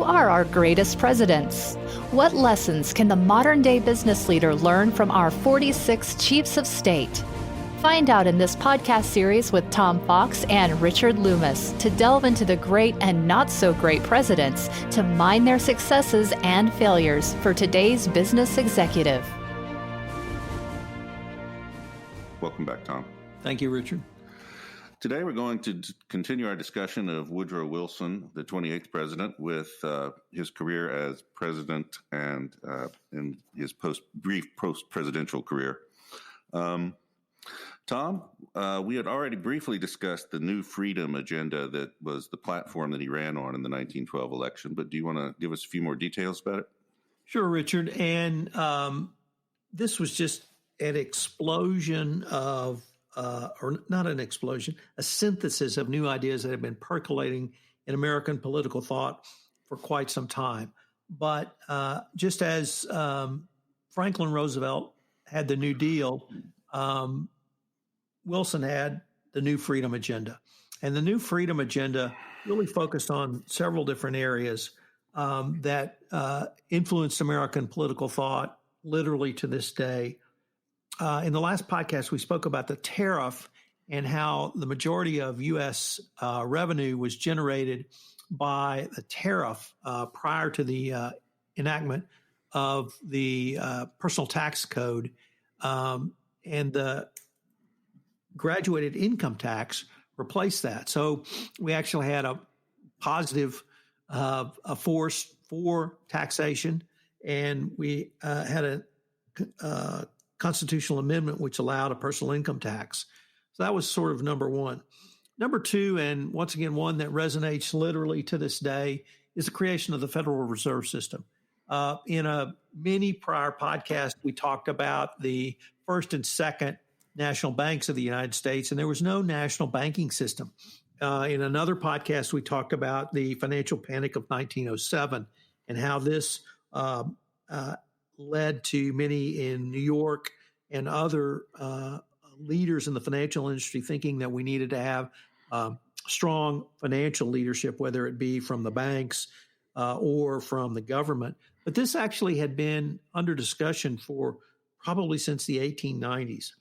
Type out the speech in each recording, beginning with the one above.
are our greatest presidents? What lessons can the modern-day business leader learn from our 46 chiefs of state? Find out in this podcast series with Tom Fox and Richard Lummis to delve into the great and not-so-great presidents to mine their successes and failures for today's business executive. Welcome back, Tom. Thank you, Richard. Today we're going to continue our discussion of Woodrow Wilson, the 28th president, with his career as president and in his brief post-presidential career. Tom, we had already briefly discussed the New Freedom agenda that was the platform that he ran on in the 1912 election, but do you want to give us a few more details about it? Sure, Richard. And this was just an explosion of or not an explosion, a synthesis of new ideas that have been percolating in American political thought for quite some time. But just as Franklin Roosevelt had the New Deal, Wilson had the New Freedom Agenda. And the New Freedom Agenda really focused on several different areas that influenced American political thought literally to this day. In the last podcast, we spoke about the tariff and how the majority of U.S. revenue was generated by the tariff prior to the enactment of the personal tax code, and the graduated income tax replaced that. So we actually had a positive a force for taxation, and we had a constitutional amendment which allowed a personal income tax. So that was sort of number one. Number two, and once again, one that resonates literally to this day, is the creation of the Federal Reserve System. In many prior podcasts, we talked about the first and second national banks of the United States, and there was no national banking system. In another podcast, we talked about the financial panic of 1907 and how this led to many in New York and other leaders in the financial industry thinking that we needed to have strong financial leadership, whether it be from the banks or from the government. But this actually had been under discussion for probably since the 1890s.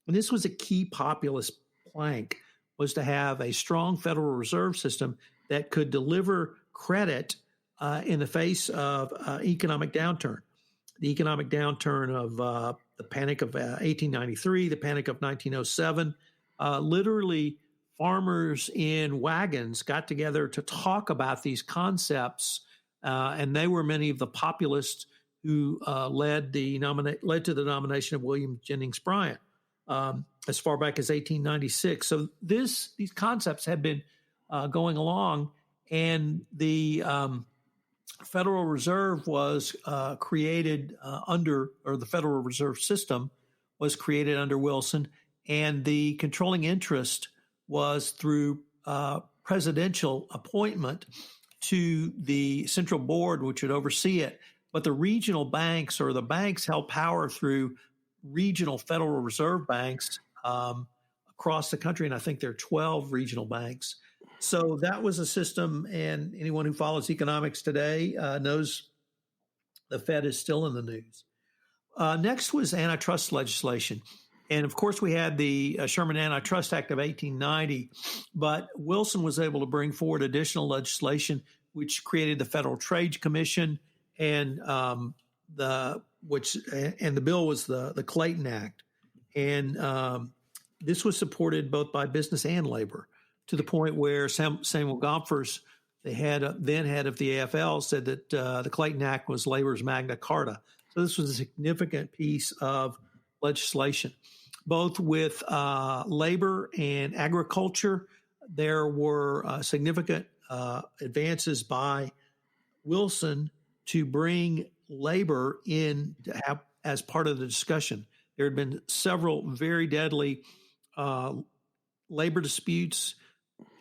And this was a key populist plank, was to have a strong Federal Reserve System that could deliver credit in the face of economic downturn. The economic downturn of the Panic of 1893, the Panic of 1907, literally farmers in wagons got together to talk about these concepts, and they were many of the populists who led to the nomination of William Jennings Bryan as far back as 1896. So these concepts had been going along, and the Federal Reserve was created the Federal Reserve System was created under Wilson, and the controlling interest was through presidential appointment to the central board, which would oversee it. But the regional banks, or the banks, held power through regional Federal Reserve banks across the country, and I think there are 12 regional banks. So that was a system, and anyone who follows economics today knows the Fed is still in the news. Next was antitrust legislation. And of course, we had the Sherman Antitrust Act of 1890, but Wilson was able to bring forward additional legislation, which created the Federal Trade Commission, and the bill was the Clayton Act. And this was supported both by business and labor, to the point where Samuel Gompers, the then head of the AFL, said that the Clayton Act was labor's Magna Carta. So this was a significant piece of legislation. Both with labor and agriculture, there were significant advances by Wilson to bring labor in to have as part of the discussion. There had been several very deadly labor disputes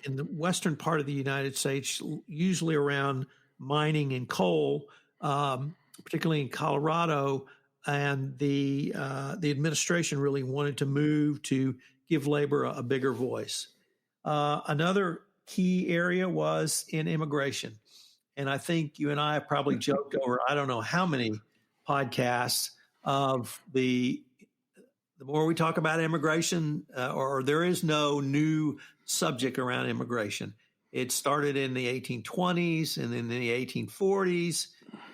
in the western part of the United States, usually around mining and coal, particularly in Colorado, and the administration really wanted to move to give labor a bigger voice. Another key area was in immigration, And I think you and I have probably joked over, I don't know how many podcasts of the more we talk about immigration, or there is no new subject around immigration. It started in the 1820s and then in the 1840s.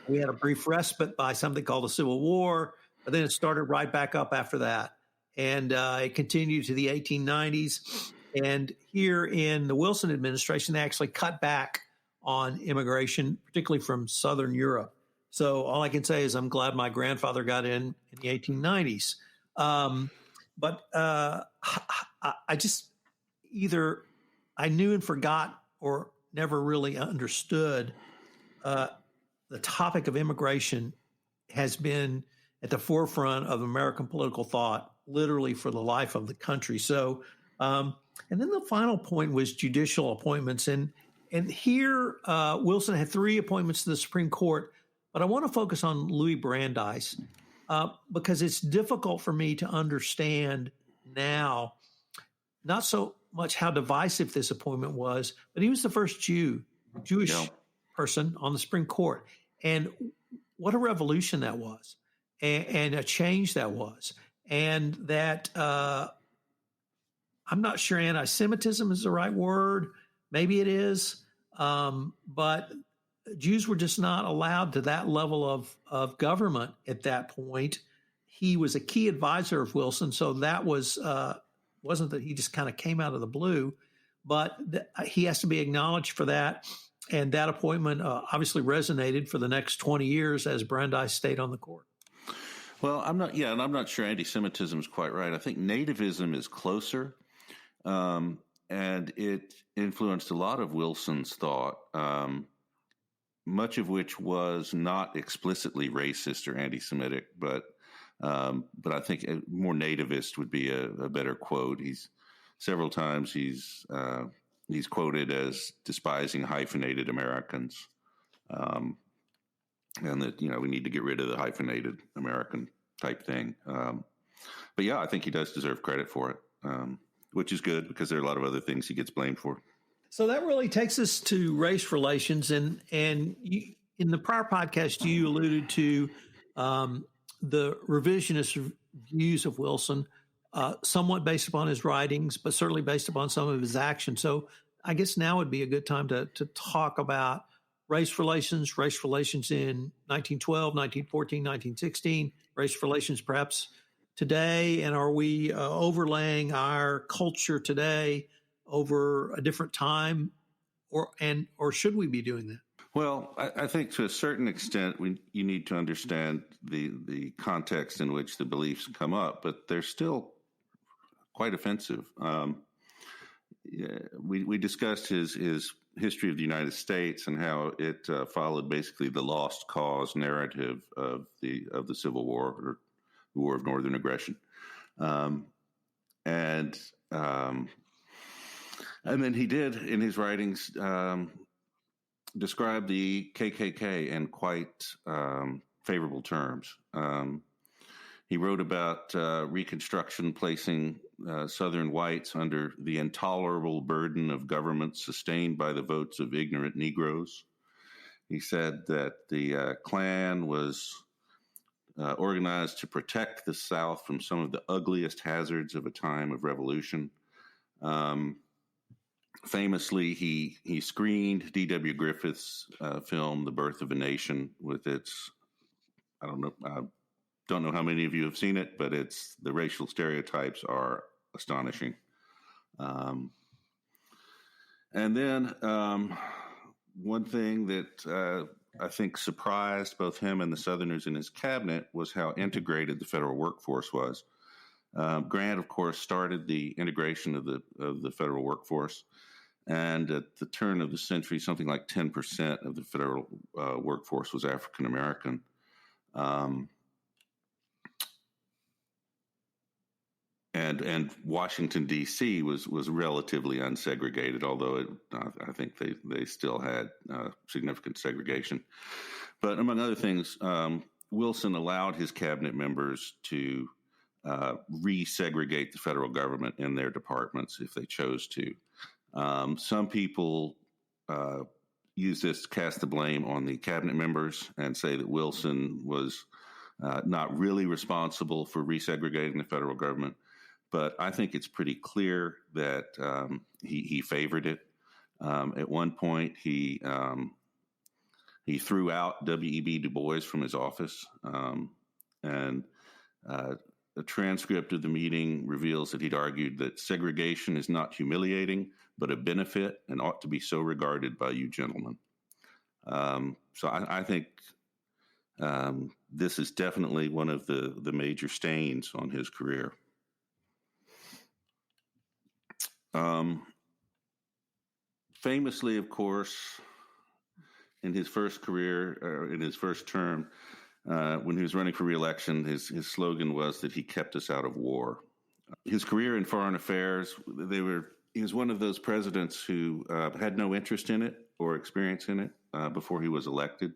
We had a brief respite by something called the Civil War, but then it started right back up after that. And it continued to the 1890s. And here in the Wilson administration, they actually cut back on immigration, particularly from Southern Europe. So all I can say is I'm glad my grandfather got in the 1890s. But I just either I knew and forgot or never really understood the topic of immigration has been at the forefront of American political thought, literally for the life of the country. So, and then the final point was judicial appointments. And here, Wilson had 3 appointments to the Supreme Court, but I want to focus on Louis Brandeis because it's difficult for me to understand now, not so much how divisive this appointment was, but he was the first Jewish person on the Supreme Court. And what a revolution that was, and a change that was. And that I'm not sure anti-Semitism is the right word. Maybe it is. But Jews were just not allowed to that level of government at that point. He was a key advisor of Wilson, so that wasn't that he just kind of came out of the blue, but he has to be acknowledged for that. And that appointment obviously resonated for the next 20 years as Brandeis stayed on the court. Well, I'm not sure anti-Semitism is quite right. I think nativism is closer, and it influenced a lot of Wilson's thought, much of which was not explicitly racist or anti-Semitic, but I think more nativist would be a better quote. Several times he's quoted as despising hyphenated Americans, and that we need to get rid of the hyphenated American type thing. But yeah, I think he does deserve credit for it, which is good because there are a lot of other things he gets blamed for. So that really takes us to race relations, and you, in the prior podcast, you alluded to the revisionist views of Wilson, somewhat based upon his writings, but certainly based upon some of his actions. So I guess now would be a good time to talk about race relations in 1912, 1914, 1916, race relations perhaps today, and are we overlaying our culture today over a different time, or should we be doing that? Well, I think to a certain extent, you need to understand the context in which the beliefs come up, but they're still quite offensive. We discussed his history of the United States and how it followed basically the lost cause narrative of the Civil War, or the War of Northern Aggression, and then he did in his writings describe the KKK in quite favorable terms. He wrote about Reconstruction placing Southern whites under the intolerable burden of government sustained by the votes of ignorant Negroes. He said that the Klan was organized to protect the South from some of the ugliest hazards of a time of revolution. Famously, he screened D.W. Griffith's film, The Birth of a Nation, with its, I don't know how many of you have seen it, but the racial stereotypes are astonishing. And then one thing that I think surprised both him and the Southerners in his cabinet was how integrated the federal workforce was. Grant, of course, started the integration of the federal workforce, and at the turn of the century, something like 10% of the federal workforce was African American. And Washington, D.C. was relatively unsegregated, although I think they still had significant segregation. But among other things, Wilson allowed his cabinet members to resegregate the federal government in their departments if they chose to. Some people use this to cast the blame on the cabinet members and say that Wilson was not really responsible for resegregating the federal government. But I think it's pretty clear that he favored it. At one point, he threw out W.E.B. Du Bois from his office, and a transcript of the meeting reveals that he'd argued that segregation is not humiliating, but a benefit and ought to be so regarded by you gentlemen. So I think this is definitely one of the major stains on his career. Famously, of course, in his first in his first term, when he was running for re-election, his slogan was that he kept us out of war. His career in foreign affairs, he was one of those presidents who had no interest in it or experience in it before he was elected.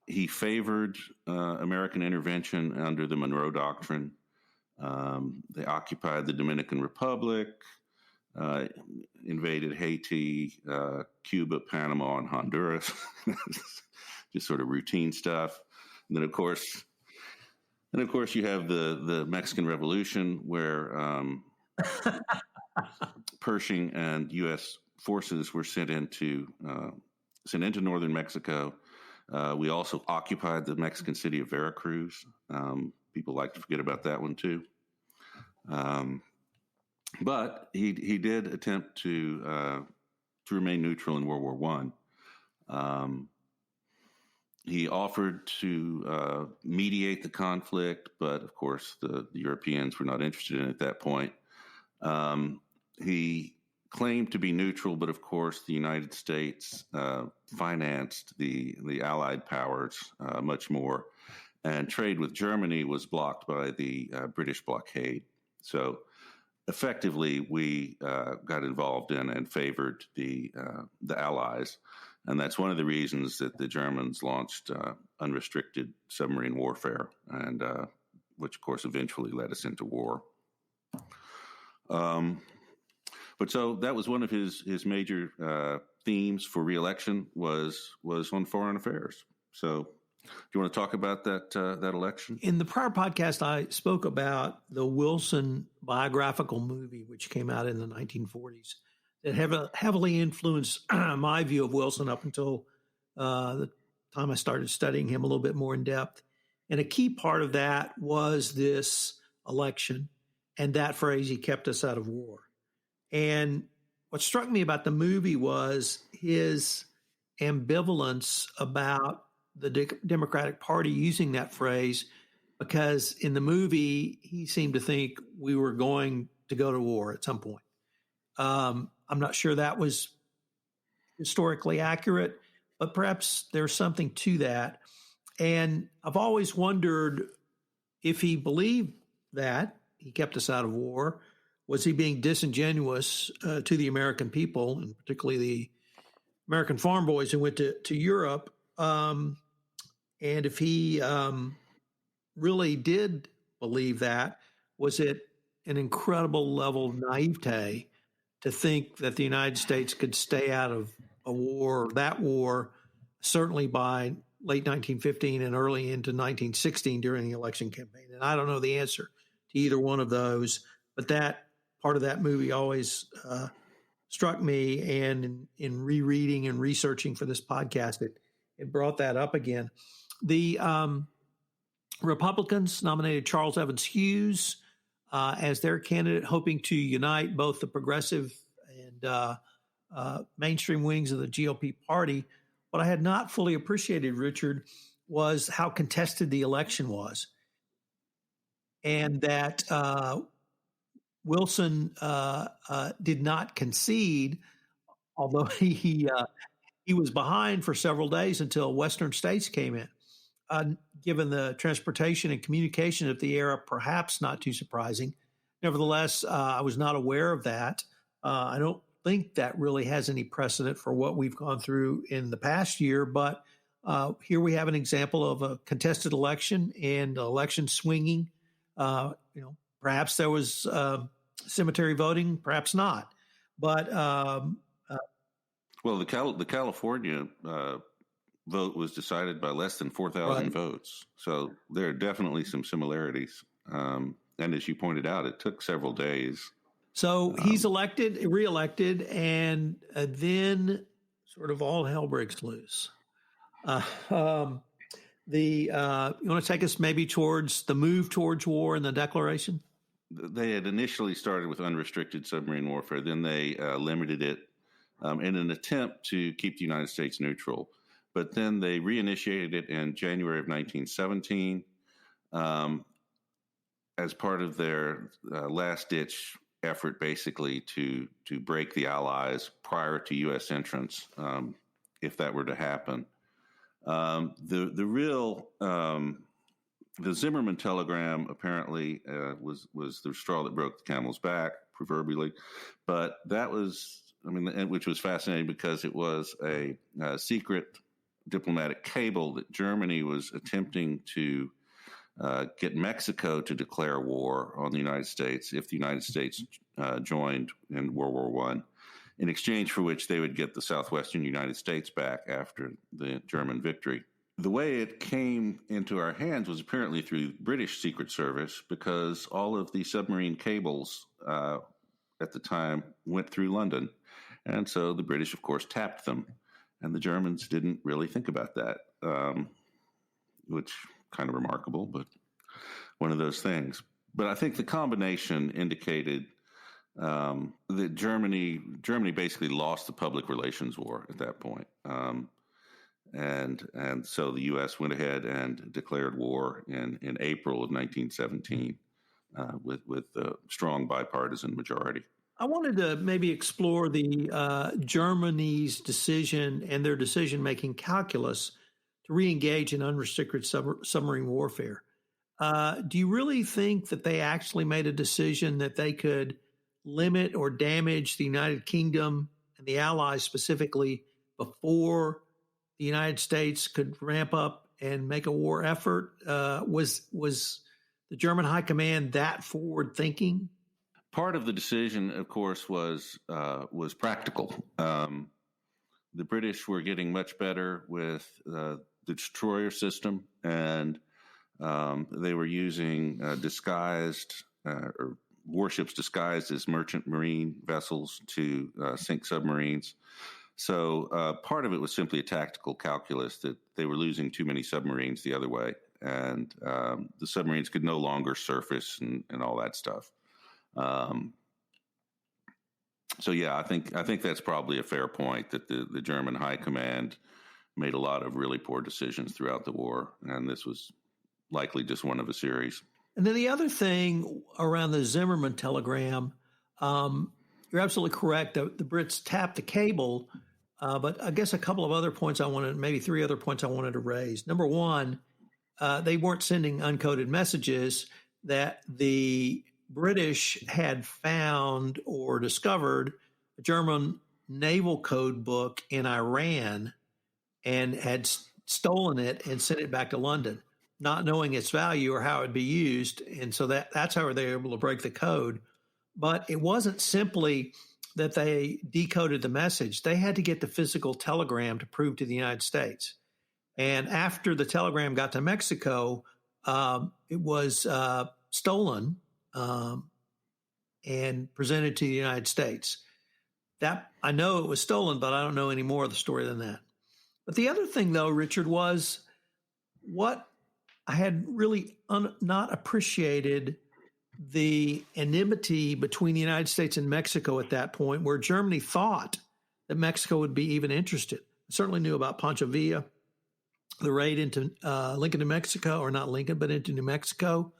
He favored American intervention under the Monroe Doctrine. They occupied the Dominican Republic, invaded Haiti, Cuba, Panama, and Honduras. Just sort of routine stuff. And then, of course, you have the Mexican Revolution, where Pershing and U.S. forces were sent into northern Mexico. We also occupied the Mexican city of Veracruz. People like to forget about that one too. But he did attempt to remain neutral in World War I. He offered to mediate the conflict, but of course the Europeans were not interested in it at that point. He claimed to be neutral, but of course the United States financed the Allied powers much more, and trade with Germany was blocked by the British blockade. So effectively, we got involved in and favored the Allies. And that's one of the reasons that the Germans launched unrestricted submarine warfare, and which, of course, eventually led us into war. But so that was one of his major themes for re-election was on foreign affairs. So do you want to talk about that election? In the prior podcast, I spoke about the Wilson biographical movie, which came out in the 1940s. That heavily influenced my view of Wilson up until the time I started studying him a little bit more in depth. And a key part of that was this election and that phrase, he kept us out of war. And what struck me about the movie was his ambivalence about the Democratic Party using that phrase, because in the movie, he seemed to think we were going to go to war at some point. I'm not sure that was historically accurate, but perhaps there's something to that. And I've always wondered if he believed that he kept us out of war, was he being disingenuous to the American people, and particularly the American farm boys who went to Europe? And if he really did believe that, was it an incredible level of naivete to think that the United States could stay out of a war, that war, certainly by late 1915 and early into 1916 during the election campaign? And I don't know the answer to either one of those, but that part of that movie always struck me. And in rereading and researching for this podcast, it brought that up again. The Republicans nominated Charles Evans Hughes as their candidate, hoping to unite both the progressive and mainstream wings of the GOP party. What I had not fully appreciated, Richard, was how contested the election was, and that Wilson did not concede, although he was behind for several days until Western states came in. Given the transportation and communication of the era, perhaps not too surprising. Nevertheless, I was not aware of that. I don't think that really has any precedent for what we've gone through in the past year, but here we have an example of a contested election and election swinging. Perhaps there was cemetery voting, perhaps not. But Well, the California vote was decided by less than 4,000 Right. votes. So there are definitely some similarities. And as you pointed out, it took several days. So he's reelected, and then sort of all hell breaks loose. You want to take us maybe towards the move towards war and the declaration? They had initially started with unrestricted submarine warfare. Then they limited it in an attempt to keep the United States neutral. But then they reinitiated it in January of 1917 as part of their last-ditch effort, basically, to break the Allies prior to U.S. entrance, if that were to happen. The Zimmerman telegram apparently was the straw that broke the camel's back, proverbially, but that was, which was fascinating because it was a secret diplomatic cable that Germany was attempting to get Mexico to declare war on the United States if the United States joined in World War I, in exchange for which they would get the southwestern United States back after the German victory. The way it came into our hands was apparently through British Secret Service, because all of the submarine cables at the time went through London. And so the British, of course, tapped them. And the Germans didn't really think about that, which kind of remarkable, but one of those things. But I think the combination indicated that Germany basically lost the public relations war at that point. And so the U.S. went ahead and declared war in April of 1917 with a strong bipartisan majority. I wanted to maybe explore the Germany's decision and their decision-making calculus to re-engage in unrestricted submarine warfare. Do you really think that they actually made a decision that they could limit or damage the United Kingdom and the Allies specifically before the United States could ramp up and make a war effort? Was the German High Command that forward-thinking? Part of the decision, of course, was practical. The British were getting much better with the destroyer system, and they were using disguised or warships disguised as merchant marine vessels to sink submarines. So part of it was simply a tactical calculus that they were losing too many submarines the other way, and the submarines could no longer surface and all that stuff. So yeah, I think that's probably a fair point, that the German High Command made a lot of really poor decisions throughout the war, and this was likely just one of a series. And then the other thing around the Zimmerman telegram, you're absolutely correct. The Brits tapped the cable, but I guess a couple of other points maybe three other points I wanted to raise. Number one, they weren't sending uncoded messages. That the British had found or discovered a German naval code book in Iran and had stolen it and sent it back to London, not knowing its value or how it would be used. And so that's how they were able to break the code. But it wasn't simply that they decoded the message. They had to get the physical telegram to prove to the United States. And after the telegram got to Mexico, it was stolen and presented to the United States. That I know it was stolen, but I don't know any more of the story than that. But the other thing, though, Richard, was what I had really not appreciated the enmity between the United States and Mexico at that point, where Germany thought that Mexico would be even interested. I certainly knew about Pancho Villa, the raid into Lincoln, New Mexico, or not Lincoln, but into New Mexico,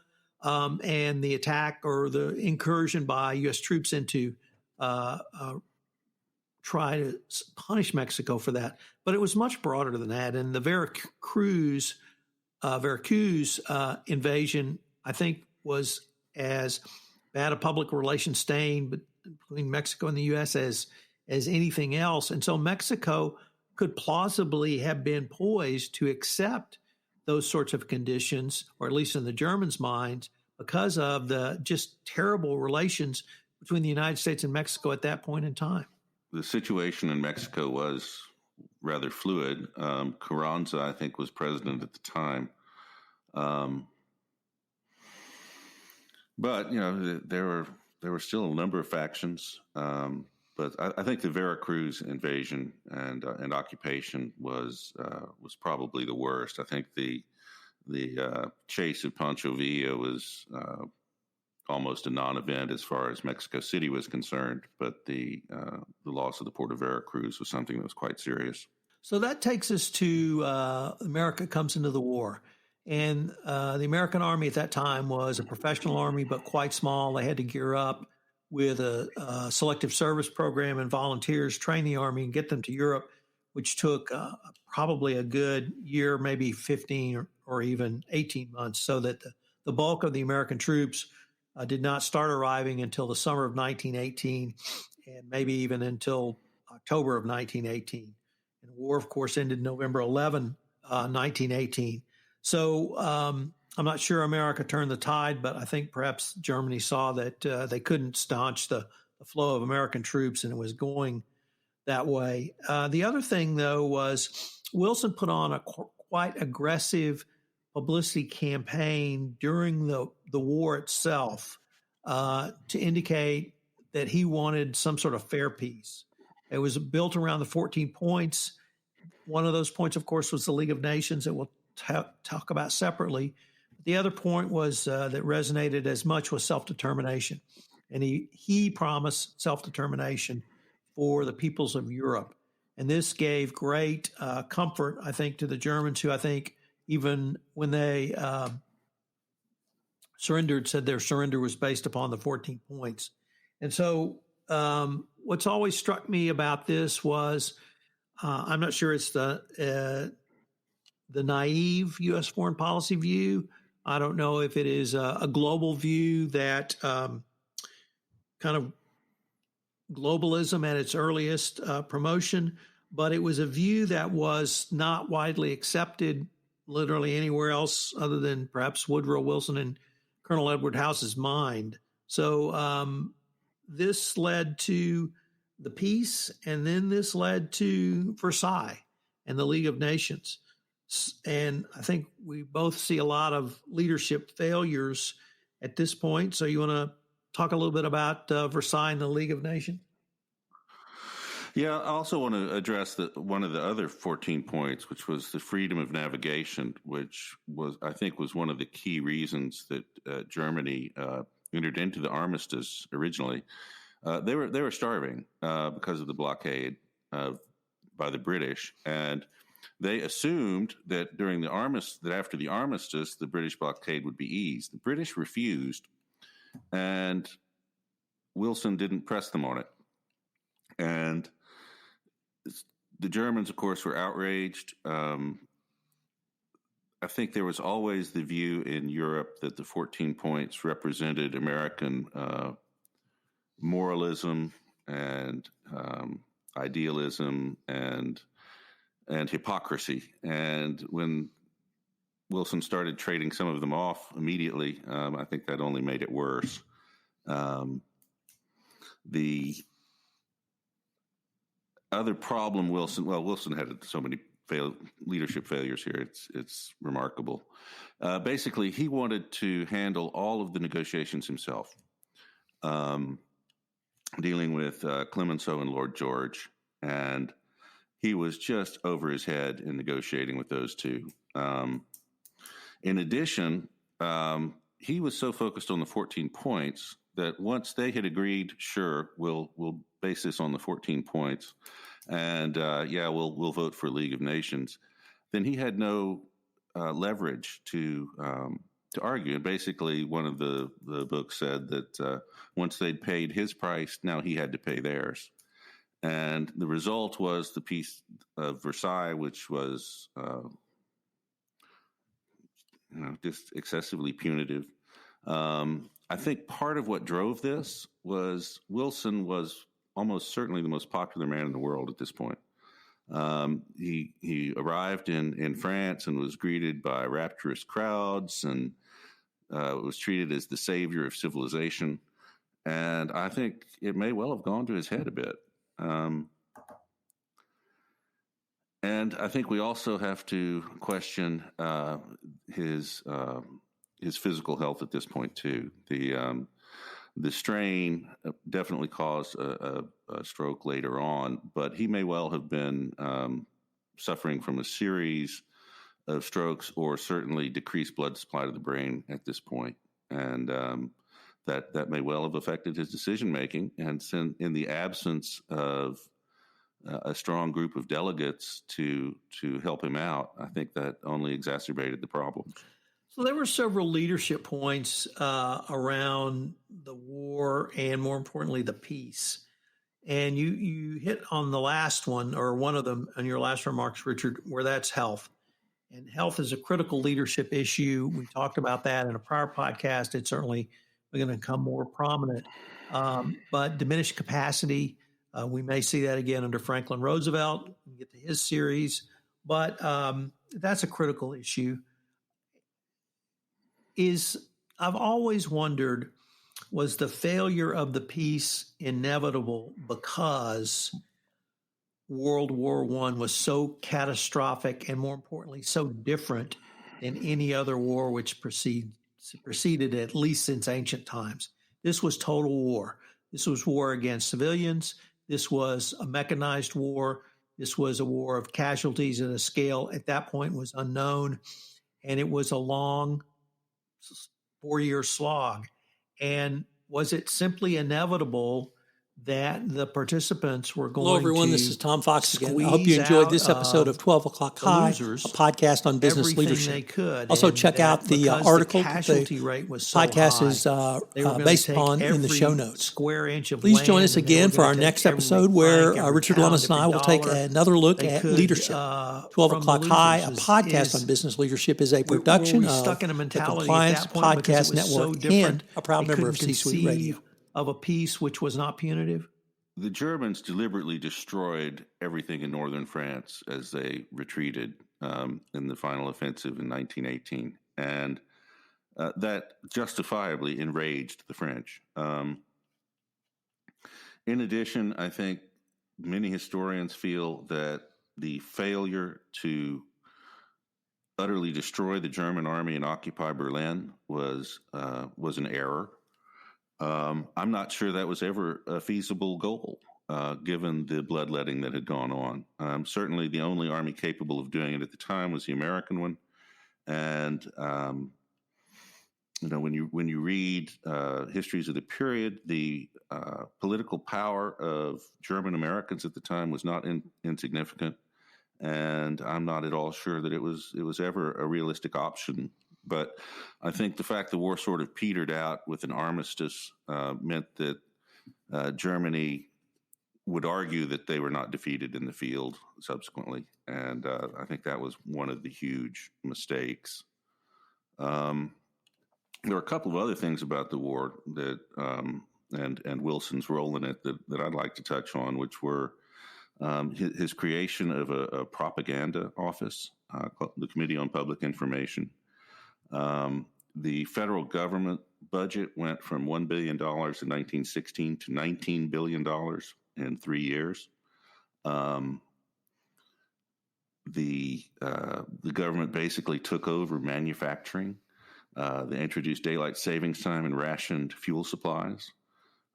and the attack or the incursion by U.S. troops into try to punish Mexico for that. But it was much broader than that. And the Veracruz invasion, I think, was as bad a public relations stain between Mexico and the U.S. as anything else. And so Mexico could plausibly have been poised to accept those sorts of conditions, or at least in the Germans' minds, because of the just terrible relations between the United States and Mexico at that point in time. the situation in Mexico was rather fluid. Carranza, I think, was president at the time. But there were still a number of factions. But I think the Veracruz invasion and occupation was probably the worst. I think the chase of Pancho Villa was almost a non-event as far as Mexico City was concerned, but the loss of the port of Veracruz was something that was quite serious. So that takes us to America comes into the war. And the American Army at that time was a professional army, but quite small. They had to gear up with a selective service program and volunteers, train the Army and get them to Europe, which took probably a good year, maybe 15 or even 18 months, so that the bulk of the American troops did not start arriving until the summer of 1918 and maybe even until October of 1918. And the war, of course, ended November 11, 1918. So I'm not sure America turned the tide, but I think perhaps Germany saw that they couldn't staunch the flow of American troops, and it was going that way. The other thing, though, was Wilson put on a quite aggressive publicity campaign during the war itself to indicate that he wanted some sort of fair peace. It was built around the 14 points. One of those points, of course, was the League of Nations that we'll talk about separately. The other point was that resonated as much was self-determination. And he promised self-determination for the peoples of Europe. And this gave great comfort, I think, to the Germans, who I think even when they surrendered, said their surrender was based upon the 14 points. And so what's always struck me about this was, I'm not sure it's the naive U.S. foreign policy view. I don't know if it is a global view that kind of globalism at its earliest promotion, but it was a view that was not widely accepted literally anywhere else other than perhaps Woodrow Wilson and Colonel Edward House's mind. So this led to the peace, and then this led to Versailles and the League of Nations. And I think we both see a lot of leadership failures at this point. So you want to talk a little bit about Versailles and the League of Nations? Yeah, I also want to address one of the other 14 points, which was the freedom of navigation, which I think was one of the key reasons that Germany entered into the armistice originally. They were starving because of the blockade by the British, and they assumed that that after the armistice, the British blockade would be eased. The British refused, and Wilson didn't press them on it. And the Germans, of course, were outraged. I think there was always the view in Europe that the 14 points represented American moralism and idealism and hypocrisy. And when Wilson started trading some of them off immediately, I think that only made it worse. The other problem Wilson had so many leadership failures here. It's remarkable. Basically, he wanted to handle all of the negotiations himself, dealing with Clemenceau and Lord George, and he was just over his head in negotiating with those two. In addition, he was so focused on the 14 points that once they had agreed, sure, we'll base this on the 14 points, and we'll vote for League of Nations, then he had no leverage to argue. And basically, one of the books said that once they'd paid his price, now he had to pay theirs. And the result was the Peace of Versailles, which was just excessively punitive. I think part of what drove this was Wilson was almost certainly the most popular man in the world at this point. He arrived in France and was greeted by rapturous crowds and was treated as the savior of civilization. And I think it may well have gone to his head a bit. And I think we also have to question his physical health at this point too. The strain definitely caused a stroke later on, but he may well have been suffering from a series of strokes or certainly decreased blood supply to the brain at this point. And that may well have affected his decision making. And in the absence of a strong group of delegates to help him out, I think that only exacerbated the problem. So there were several leadership points around the war and, more importantly, the peace. And you hit on the last one, or one of them, in your last remarks, Richard, where that's health. And health is a critical leadership issue. We talked about that in a prior podcast. It's certainly going to become more prominent. But diminished capacity, we may see that again under Franklin Roosevelt. We get to his series. But that's a critical issue. I've always wondered, was the failure of the peace inevitable because World War I was so catastrophic and, more importantly, so different than any other war which preceded at least since ancient times? This was total war. This was war against civilians. This was a mechanized war. This was a war of casualties at a scale at that point was unknown. And it was a long 4-year slog. And was it simply inevitable that the participants were going to Hello, everyone. This is Tom Fox again. I hope you enjoyed this episode of 12 O'Clock High, a podcast on business leadership. Also, check out the article that the podcast is based upon in the show notes. Please join us again for our next episode where Richard Lummis and I will take another look at leadership. 12 O'Clock High, a podcast on business leadership, is a production of the Compliance Podcast Network and a proud member of C-Suite Radio. Of a peace which was not punitive? The Germans deliberately destroyed everything in northern France as they retreated in the final offensive in 1918. And that justifiably enraged the French. In addition, I think many historians feel that the failure to utterly destroy the German army and occupy Berlin was an error. I'm not sure that was ever a feasible goal, given the bloodletting that had gone on. Certainly the only army capable of doing it at the time was the American one. And, when you read histories of the period, the political power of German Americans at the time was not insignificant. And I'm not at all sure that it was ever a realistic option. But I think the fact the war sort of petered out with an armistice meant that Germany would argue that they were not defeated in the field subsequently. And I think that was one of the huge mistakes. There were a couple of other things about the war that and Wilson's role in it that I'd like to touch on, which were his creation of a propaganda office, called the Committee on Public Information. The federal government budget went from $1 billion in 1916 to $19 billion in 3 years. The government basically took over manufacturing. They introduced daylight savings time and rationed fuel supplies.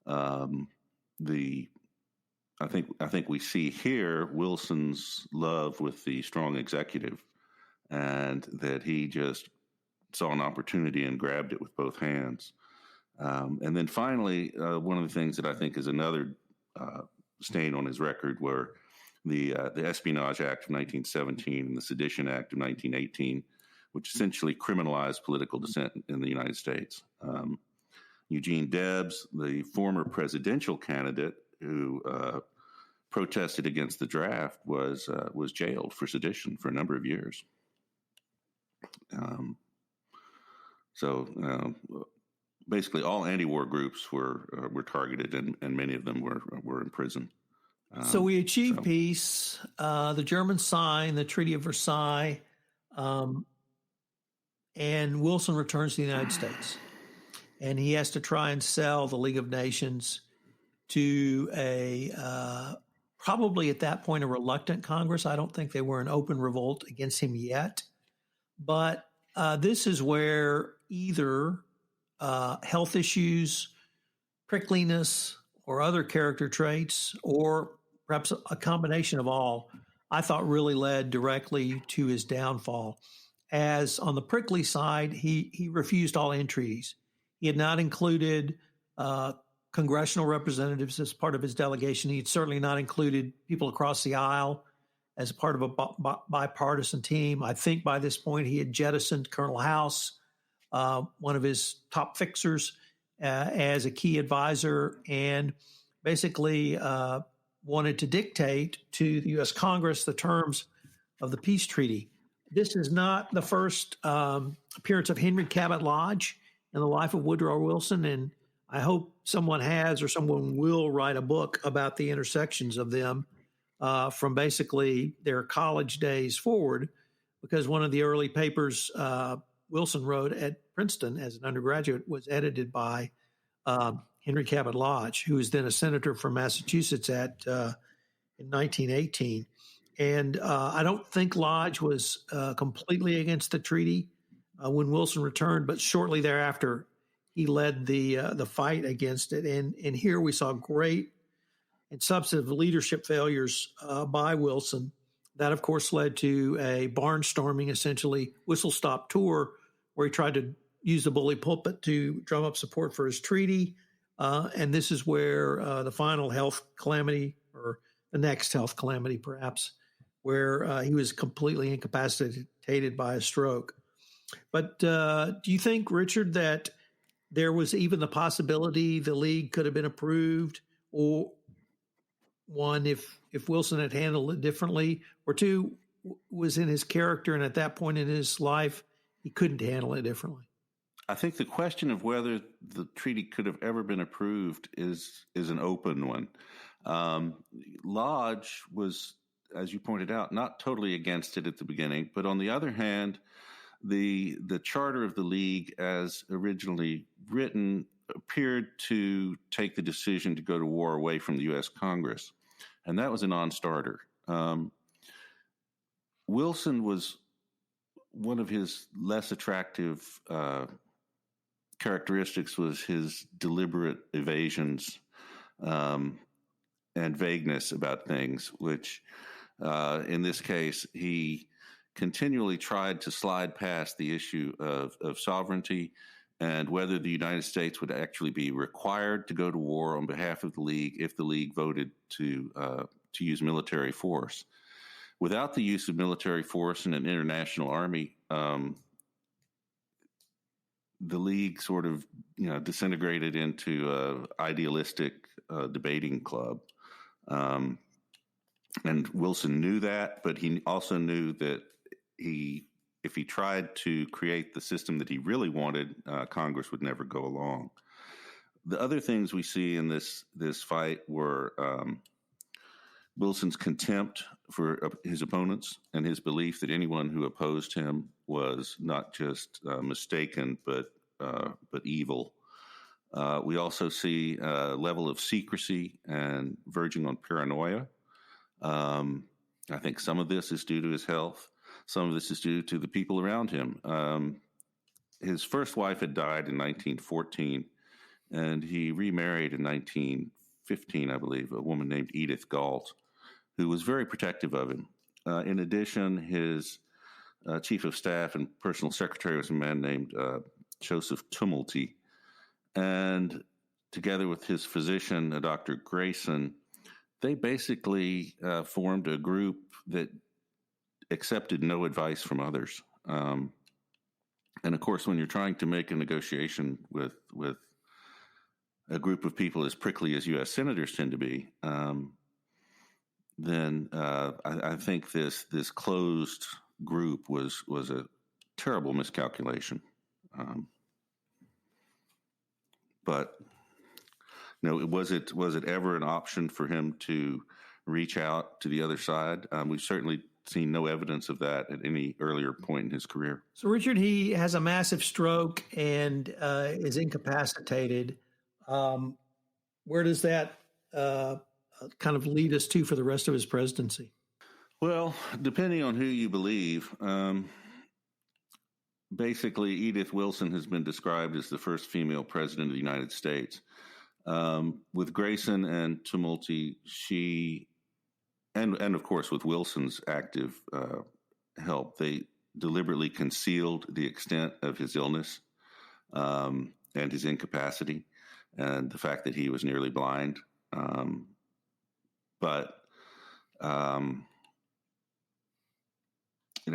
I think we see here Wilson's love with the strong executive, and that he just saw an opportunity and grabbed it with both hands. And then finally, one of the things that I think is another stain on his record were the Espionage Act of 1917 and the Sedition Act of 1918, which essentially criminalized political dissent in the United States. Eugene Debs, the former presidential candidate who protested against the draft, was jailed for sedition for a number of years. So basically, all anti-war groups were targeted, and many of them were in prison. So we achieved peace. The Germans signed the Treaty of Versailles, and Wilson returns to the United States, and he has to try and sell the League of Nations to a probably at that point a reluctant Congress. I don't think they were in open revolt against him yet. But this is where either health issues, prickliness, or other character traits, or perhaps a combination of all, I thought really led directly to his downfall. As on the prickly side, he refused all entreaties. He had not included congressional representatives as part of his delegation. He had certainly not included people across the aisle as part of a bipartisan team. I think by this point he had jettisoned Colonel House, one of his top fixers, as a key advisor, and basically wanted to dictate to the U.S. Congress the terms of the peace treaty. This is not the first appearance of Henry Cabot Lodge in the life of Woodrow Wilson, and I hope someone has or someone will write a book about the intersections of them from basically their college days forward, because one of the early papers Wilson wrote at Princeton as an undergraduate was edited by Henry Cabot Lodge, who was then a senator from Massachusetts in 1918. And I don't think Lodge was completely against the treaty when Wilson returned, but shortly thereafter, he led the fight against it. And here we saw great and substantive leadership failures by Wilson. That, of course, led to a barnstorming, essentially whistle-stop tour, where he tried to use the bully pulpit to drum up support for his treaty. And this is where the final health calamity, or the next health calamity perhaps, where he was completely incapacitated by a stroke. But do you think, Richard, that there was even the possibility the league could have been approved, or one, if Wilson had handled it differently, or two, was in his character and at that point in his life, he couldn't handle it differently? I think the question of whether the treaty could have ever been approved is an open one. Lodge was, as you pointed out, not totally against it at the beginning, but on the other hand, the charter of the league, as originally written, appeared to take the decision to go to war away from the U.S. Congress, and that was a non-starter. Wilson was one of his less attractive characteristics was his deliberate evasions and vagueness about things, which in this case, he continually tried to slide past the issue of sovereignty and whether the United States would actually be required to go to war on behalf of the League if the League voted to use military force. Without the use of military force in an international army, the League sort of disintegrated into an idealistic debating club. And Wilson knew that, but he also knew that if he tried to create the system that he really wanted, Congress would never go along. The other things we see in this fight were Wilson's contempt for his opponents and his belief that anyone who opposed him was not just mistaken but evil. We also see a level of secrecy and verging on paranoia. I think some of this is due to his health. Some of this is due to the people around him. His first wife had died in 1914, and he remarried in 1915, I believe, a woman named Edith Galt, who was very protective of him. In addition, his chief of staff and personal secretary was a man named Joseph Tumulty. And together with his physician, Dr. Grayson, they basically formed a group that accepted no advice from others. And of course, when you're trying to make a negotiation with a group of people as prickly as U.S. senators tend to be, then I think this closed group was a terrible miscalculation. But was it ever an option for him to reach out to the other side? We've certainly seen no evidence of that at any earlier point in his career. So, Richard, he has a massive stroke and is incapacitated. Where does that kind of lead us to for the rest of his presidency? Well, depending on who you believe, basically Edith Wilson has been described as the first female president of the United States. With Grayson and Tumulty, and of course with Wilson's active help, they deliberately concealed the extent of his illness and his incapacity and the fact that he was nearly blind. But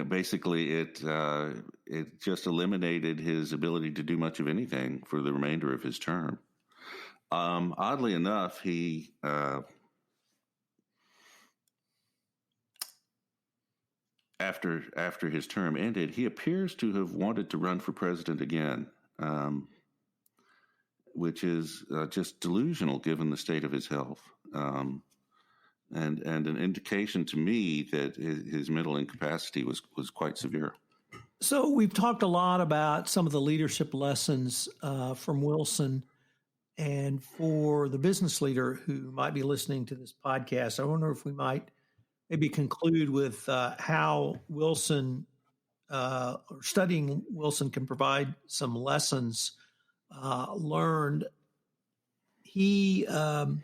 basically it just eliminated his ability to do much of anything for the remainder of his term. Oddly enough, he after his term ended, he appears to have wanted to run for president again, which is just delusional given the state of his health, and an indication to me that his mental incapacity was quite severe. So we've talked a lot about some of the leadership lessons from Wilson. And for the business leader who might be listening to this podcast, I wonder if we might maybe conclude with how Wilson, or studying Wilson, can provide some lessons learned. The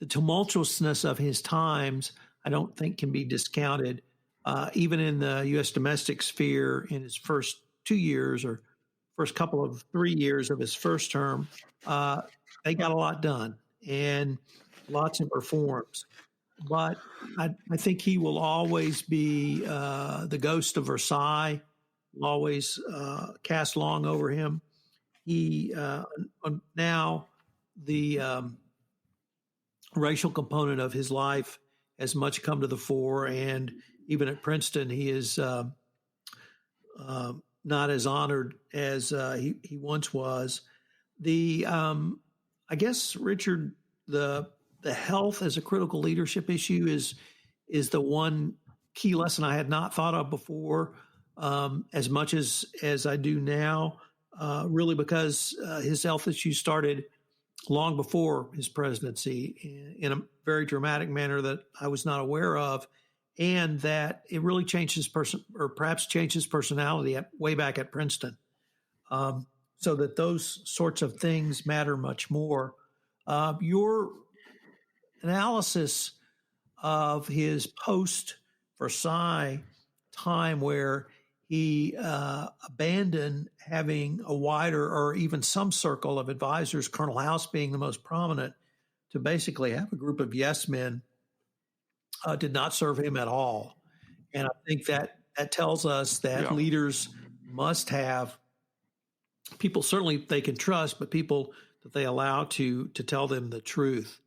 tumultuousness of his times, I don't think can be discounted. Even in the U.S. domestic sphere, in his first 2 years or first couple of 3 years of his first term, they got a lot done and lots of reforms. But I think he will always be the ghost of Versailles, will always cast long over him. He now the racial component of his life has much come to the fore, and even at Princeton, he is not as honored as he once was. I guess, Richard, the health as a critical leadership issue is the one key lesson I had not thought of before, as much as I do now, really because his health issues started long before his presidency in a very dramatic manner that I was not aware of, and that it really changed his perhaps changed his personality way back at Princeton. So that those sorts of things matter much more. Your analysis of his post-Versailles time, where he abandoned having a wider or even some circle of advisors, Colonel House being the most prominent, to basically have a group of yes men, did not serve him at all. And I think that tells us that leaders must have people certainly they can trust, but people that they allow to tell them the truth.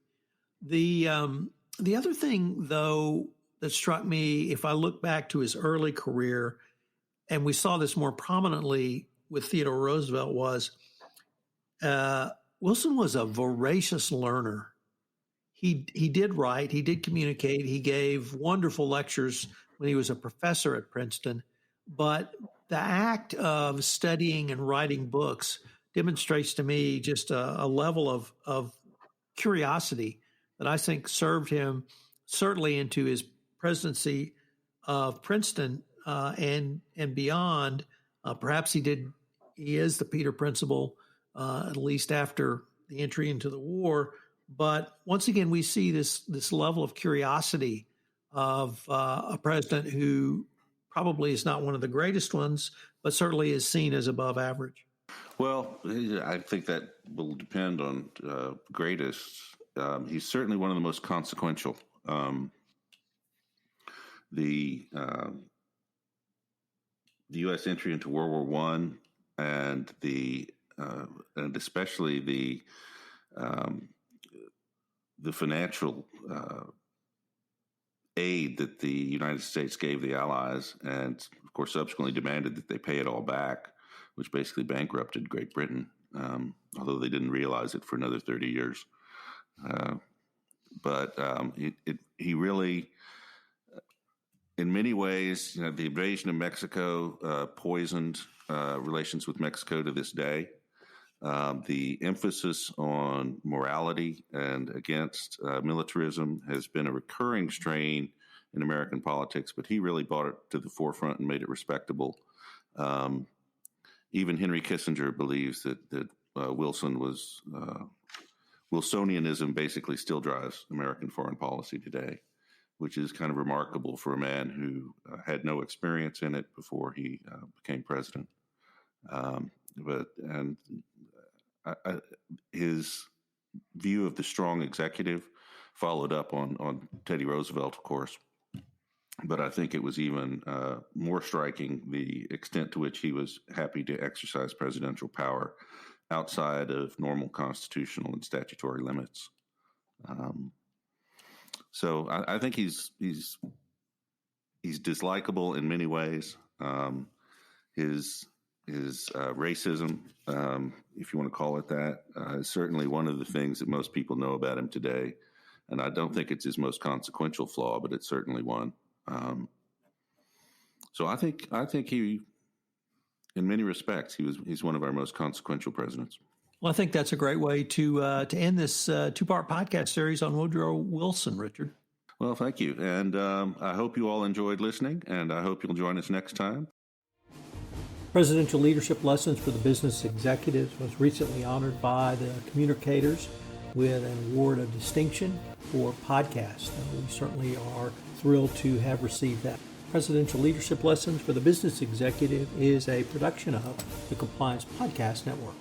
The other thing, though, that struck me, if I look back to his early career, and we saw this more prominently with Theodore Roosevelt, was Wilson was a voracious learner. He did write, he did communicate, he gave wonderful lectures when he was a professor at Princeton, but the act of studying and writing books demonstrates to me just a level of curiosity that I think served him certainly into his presidency of Princeton and beyond. Perhaps he is the Peter Principle, at least after the entry into the war. But once again, we see this level of curiosity of a president who probably is not one of the greatest ones, but certainly is seen as above average. Well, I think that will depend on greatest. He's certainly one of the most consequential. The U.S. entry into World War I and and especially the financial aid that the United States gave the Allies, and of course subsequently demanded that they pay it all back, which basically bankrupted Great Britain, although they didn't realize it for another 30 years. But he really, in many ways, the invasion of Mexico poisoned relations with Mexico to this day. The emphasis on morality and against militarism has been a recurring strain in American politics, but he really brought it to the forefront and made it respectable. Even Henry Kissinger believes that Wilson was Wilsonianism basically still drives American foreign policy today, which is kind of remarkable for a man who had no experience in it before he became president. His view of the strong executive followed up on Teddy Roosevelt, of course. But I think it was even more striking the extent to which he was happy to exercise presidential power outside of normal constitutional and statutory limits. So I think he's dislikable in many ways. His racism, if you want to call it that, is certainly one of the things that most people know about him today. And I don't think it's his most consequential flaw, but it's certainly one. So I think he, in many respects, he's one of our most consequential presidents. Well, I think that's a great way to end this two-part podcast series on Woodrow Wilson, Richard. Well, thank you. And I hope you all enjoyed listening, and I hope you'll join us next time. Presidential Leadership Lessons for the Business Executives was recently honored by the Communicators with an award of distinction for podcast. We certainly are thrilled to have received that. Presidential Leadership Lessons for the Business Executive is a production of the Compliance Podcast Network.